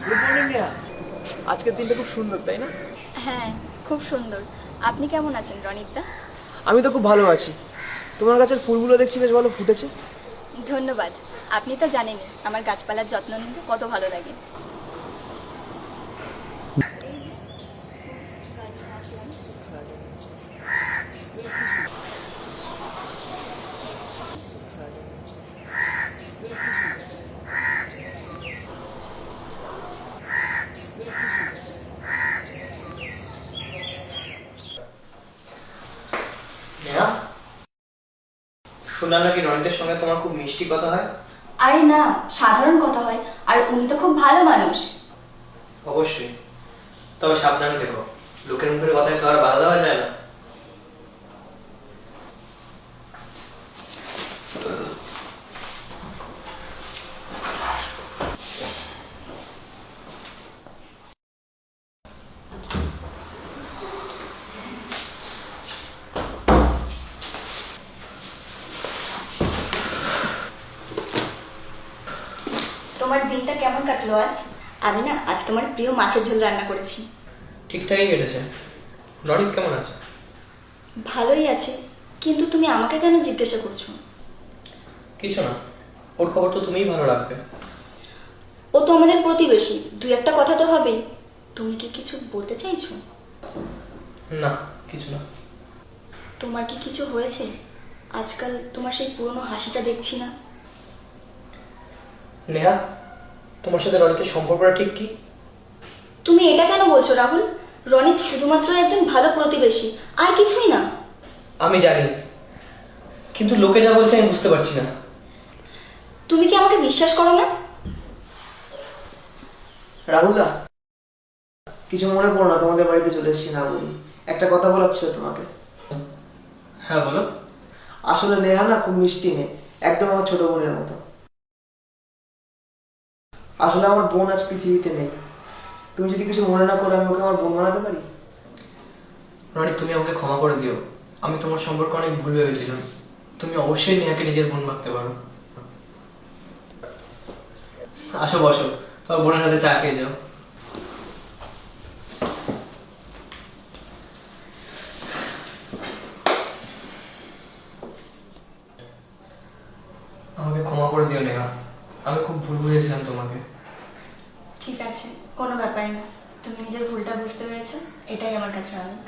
Good morning Neha. আজকের দিনটা খুব সুন্দর, তাই না? হ্যাঁ, খুব সুন্দর। আপনি কেমন আছেন রনিতদা? আমি তো খুব ভালো আছি। তোমার গাছের ফুলগুলো দেখছি বেশ ভালো ফুটেছে। ধন্যবাদ। আপনি তো জানেনই আমার গাছপালার যত্ন নিতে কত ভালো লাগে। নেহা, শুনলাম নাকি রনিতের সঙ্গে তোমার খুব মিষ্টি কথা হয়। আরে না, সাধারণ কথা হয়। আর উনি তো খুব ভালো মানুষ। অবশ্যই, তবে সাবধানে থেকো। লোকের মুখের কথায় তো আর বাধা দেওয়া যায় না। তোমার দিনটা কেমন কাটলো আজ? আমি না আজ তোমার প্রিয় মাছের ঝোল রান্না করেছি। ঠিকঠাকই কেটেছে। রনিত কেমন আছে? ভালোই আছে, কিন্তু তুমি আমাকে কেন জিজ্ঞাসা করছো? কিছু না, ওর খবর তো তুমিই ভালো রাখবে। ও তো আমাদের প্রতিবেশী, দুই একটা কথা তো হবেই। তুমি কি কিছু বলতে চাইছো? না, কিছু না। তোমার কি কিছু হয়েছে? আজকাল তোমার সেই পুরনো হাসিটা দেখছি না। নেহা, তোমার সাথে রনিতের সম্পর্কটা ঠিক কি? তুমি এটা কেন বলছো রাহুল? রনিত শুধুমাত্র একজন ভালো প্রতিবেশী, আর কিছুই না। আমি জানি, কিন্তু লোকে যা বলছে আমি বুঝতে পারছি না। তুমি কি আমাকে বিশ্বাস করো না? রাহুলদা, কিছু মনে করো না, তোমাদের বাড়িতে চলে এসেছি না বলি। একটা কথা বলার ছিল তোমাকে। হ্যাঁ বলো। আসলে নেহা না খুব মিষ্টি মেয়ে, একদম আমার ছোট বোনের মতো। আসলে আমার বোন আজ পৃথিবীতে নেই। তুমি যদি কিছু মনে না করো, আমি ওকে আমার বোন বানাতে পারি। রনি, তুমি আমাকে ক্ষমা করে দিও। আমি তোমার সম্পর্কে অনেক ভুল ভেবেছিলাম। তুমি অবশ্যই নেহাকে নিজের বোন ভাবতে পারো। আসো বসো, তোমার বোনের সাথে চা খেয়ে যাও। আমাকে ক্ষমা করে দিও নেহা, আমি খুব ভুল বুঝেছিলাম তোমাকে। ঠিক আছে, কোনো ব্যাপার না। তুমি নিজের ভুলটা বুঝতে পেরেছো, এটাই আমার কাছে অনেক।